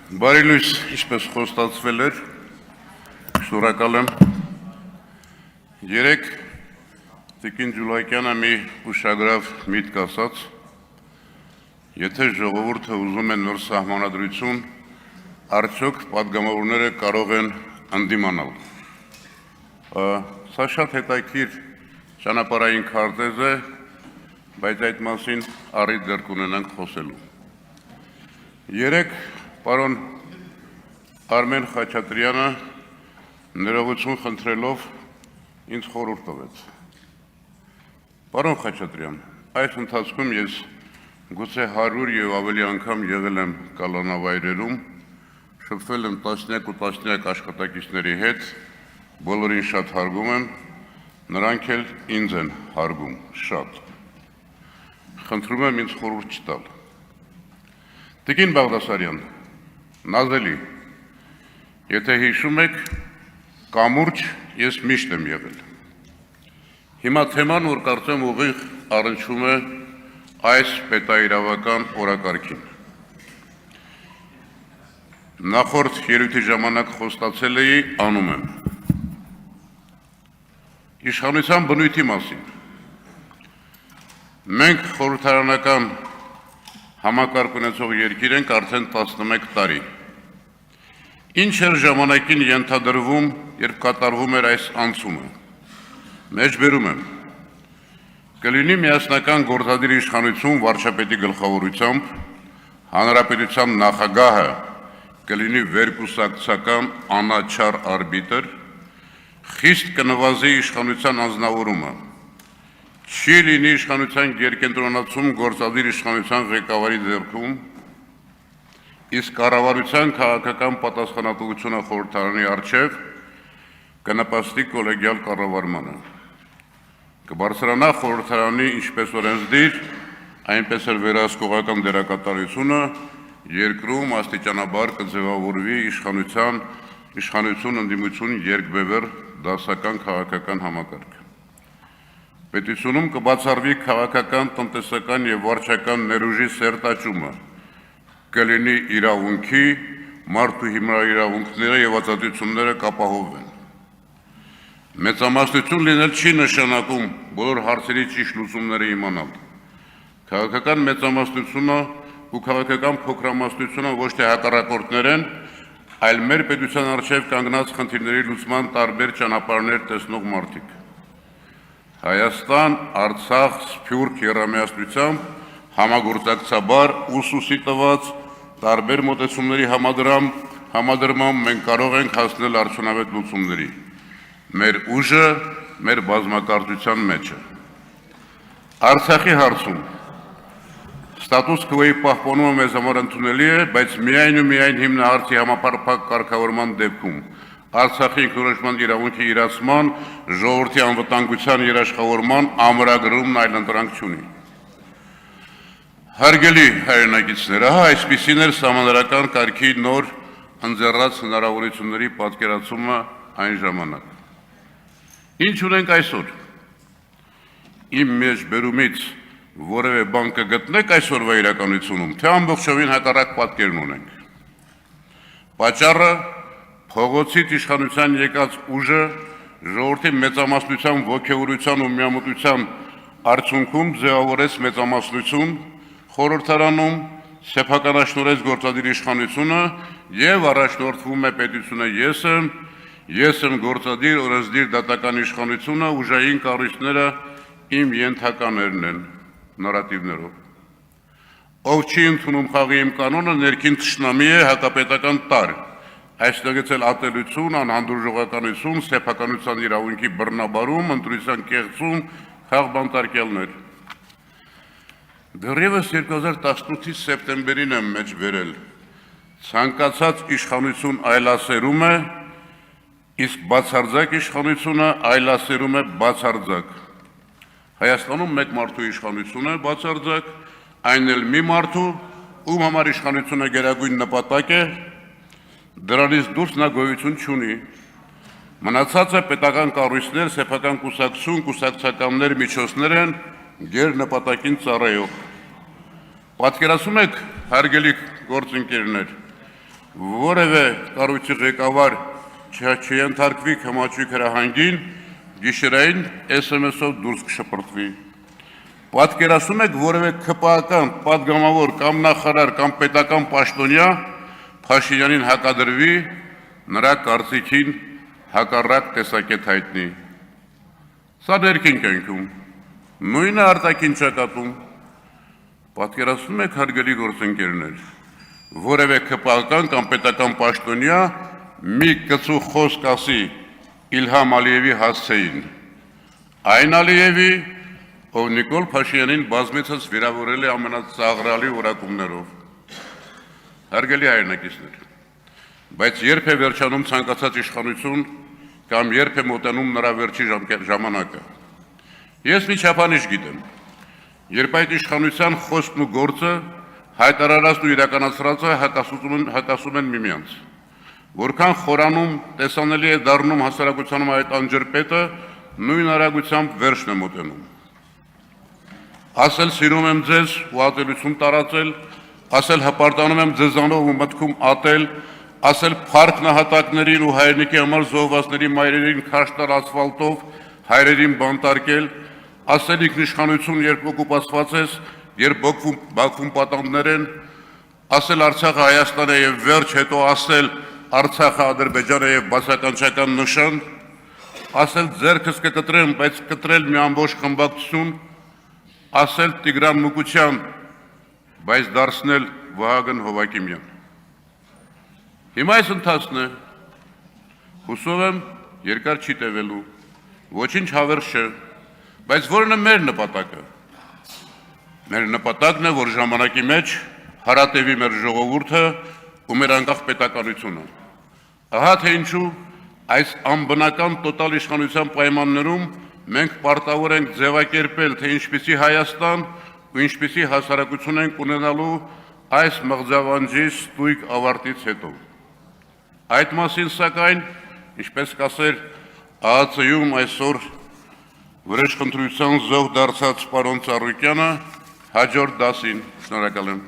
Բարի լույս, ինչպես խոստացվել էր, շնորհակալ եմ։ Երեկ Տիկին Ջուլակյանը մի ուշագրավ միտք ասաց, եթե ժողովուրդը ուզում է նոր սահմանադրություն, արդյոք պատգամավորները կարող են ընդդիմանալ։ Սա շատ հետաքրքիր ճանապարհային քարտեզ է, բայց այդ մասին առիթ դեռ կունենանք խոսելու։ Երեկ պարոն Արմեն Խաչատրյանը ներողություն խնդրելով ինձ խորհուրդ տվեց։ Պարոն Խաչատրյան, այս ընթացքում ես գուցե 100 եւ ավելի անգամ եղել եմ կալանավայրերում, շփվել եմ տասնյակ ու տասնյակ աշխատակիցների հետ, բոլորին շատ հարգում եմ, նրանք էլ ինձ են հարգում, շատ։ Խնդրում եմ ինձ խորհուրդ չտալ։ Տիկին Բաղդասարյան, նազելի, եթե հիշում եք, կամուրջ ես միշտ եմ եղել։ Հիմա թեման, որ կարծեմ ուղիղ առնչվում է այս պետաիրավական օրակարգին։ Նախորդ ելույթի ժամանակ խոստացել էի, անում եմ։ Իշխանության բնույթի մասին։ Մենք խորհրդարանական համակարգ ունեցող երկիր ենք արդեն 11 տարի։ Ինչ էր ժամանակին ենթադրվում, երբ կատարվում էր այս անցումը։ Մեջբերում եմ։ Կլինի միասնական գործադիր իշխանություն վարչապետի գլխավորությամբ, հանրապետության նախագահը կլինի վերկուսակցական անաչառ արբիտր, խիստ կնվազի իշխանության անձնավորումը, չի լինի իշխանության գերկենտրոնացում գործադիր իշխանության ղեկավարի ձեռքում, իսկ կառավարության քաղաքական պատասխանատվությունը խորհրդարանի առջև կնպաստի կոլեգիալ կառավարմանը։ Կբարձրանա խորհրդարանի ինչպես օրենսդիր, այնպես էլ վերահսկողական դերակատարությունը երկրում աստիճանաբար կձևավորվի իշխանություն ընդդիմություն երկբևեռ դասական քաղաքական համակարգ։ Պետությունում կբացառվի քաղաքական, տնտեսական եւ վարչական ներուժի սերտաճումը, կլինի իրավունքի, մարդու հիմնական իրավունքները եւ ազատությունները կապահովվեն։ Մեծամասնություն լինել չի նշանակում բոլոր հարցերի ճիշտ լուծումները իմանալ։ Քաղաքական մեծամասնությունը ու քաղաքական փոքրամասնությունը ոչ թե հակառակորդներ են, այլ մեր պետության առջև կանգնած խնդիրների լուծման տարբեր ճանապարհներ տեսնող մարդիկ։ Հայաստան, Արցախ, Սփյուռք երամիասնությամբ համագործակցաբար ուսուսի տված տարբեր մոտեցումների համադրմամբ մենք կարող ենք հասնել արդյունավետ լուծումների։ Մեր ուժը մեր բազմակարծության մեջ է։ Արցախի հարցում ստատուս քվոյի պահպանումը մեզ համար ընդունելի է, բայց միայն ու միայն հիմնահարցի համապարփակ կարգավորման դեպքում Արցախի ինքնորոշման իրավունքի իրացման, ժողովրդի անվտանգության երաշխավորման ամրագրումն այլընտրանք չունի։ Հարգելի հայրենակիցներ, այսպիսին էր սահմանադրական կարգի նոր ընձեռած հնարավորությունների պատկերացումը այն ժամանակ։ Ինչ ունենք այսօր։ Իմ մեջբերումից որևէ բան կգտնեք այսօրվա իրականությունում, թե ամբողջովին հակառակ պատկերն ունենք։ Պատճառը փողոցից իշխանության եկած ուժը ժողովրդի մեծամասնության ոգևորության ու միամտության արդյունքում ձևավորեց մեծամասնություն, խորհրդարանում սեփականաշնորհեց գործադիր իշխանությունը եւ առաջնորդվում է պետությունը ես եմ գործադիր օրենսդիր դատական իշխանությունը, ուժային կառույցները իմ ենթականերն են, նարատիվներով։ Ով չի ընդունում խաղի իմ կանոնը, ներքին թշնամի է, հակապետական տար։ Այստեղից էլ ատելություն, անհանդուրժողականություն, սեփականության իրավունքի բռնաբարում, ընտրության կեղծում, խաղբանտարկյալներ։ Դեռևս 2018-ի սեպտեմբերին եմ մեջ բերել։ Ցանկացած իշխանություն այլասերում է, իսկ բացարձակ իշխանությունը այլասերում է բացարձակ։ Հայաստանում մեկ մարդու իշխանություն է բացարձակ, այն էլ մի մարդու, ում համար իշխանությունը գերագույն նպատակ է, դրանից դուրս նա գոյություն չունի։ Մնացածը պետական կառույցներ, սեփական կուսակցություն, կուսակցականներ, միջոցներ են գեր նպատակին ծառայող։ Պատկերացնում եք, հարգելի գործընկերներ, որևէ կառույցի ղեկավար չենթարկվի կամաչույք հրահանգին, գիշերային SMS-ով դուրս կշպրտվի։ Պատկերացնում եք որևէ ԿՊԱ-ական, պատգամավոր կամ նախարար կամ պետական պաշտոնյա Փաշինյանին հակադրվի, նրա կարծիքին հակառակ տեսակետ հայտնի։ Սա ներքին կյանքում, նույնը արտաքին ճակատում։ Պատկերացնում եք հարգելի գործընկերներ, որևէ ԿՊԱ-ական կամ պետական պաշտոնյա մի կծու խոսք ասի Իլհամ Ալիևի հասցեին, այն Ալիևի, ով Նիկոլ Փաշինյանին բազմիցս վիրավորել է ամենածաղրալի որակումներով։ Հարգելի հայրենակիցներ, բայց երբ է վերջանում ցանկացած իշխանություն կամ երբ է մոտենում նրա վերջի ժամանակը։ Ես մի չափանիշ գիտեմ, երբ այդ իշխանության խոսքն ու գործը հայտարարածն ու իրականացրածը հակասում են միմյանց, որքան խորանում տեսանելի է դառնում հասարակությանում այդ անջրպետը, նույն արագությամբ վերջն է մոտենում։ Ասել սիրում եմ ձեզ ու ատելություն տարածել, ասել հպարտանում եմ ձեզանով ու մտքում ատել, ասել փառք նահատակներին ու հայրենիքի համար զոհվածների մայրերին քաշ տալ ասֆալտով, հայրերին բանտարկել, ասել ինքնիշխանություն, երբ օկուպացված ես, երբ Բաքվում պատանդներ են, ասել Արցախը Հայաստան է եւ վերջ, հետո ասել Արցախը Ադրբեջան է եւ բացականչական նշան, ասել ձեռքս կկտրեմ, բայց կտրել մի ամբողջ խմբակցություն, ասել Տիգրան Մուկուչյան, բայց դարձնել Վահագն Հովակիմյան։ Հիմա այս ընթացն է, հուսով եմ երկար չի տևելու, ոչինչ հավերժ չէ, բայց որն է մեր նպատակը։ Մեր նպատակն է, որ ժամանակի մեջ հարատևի մեր ժողովուրդը ու մեր անկախ պետականությունը։ Ահա թե ինչու այս անբնական տոտալ իշխանության պայմաններում մենք պարտավոր ենք ձևակերպել, թե ինչպիսի Հայաստան ու ինչպիսի հասարակություն ենք ունենալու այս մղձավանջի ստույգ ավարտից հետո։ Այդ մասին սակայն, ինչպես կասեր ԱԱՑ-ում այսօր վրեժխնդրության զոհ դարձած պարոն Ծառուկյանը, հաջորդ դասին։ Շնորհակալ եմ։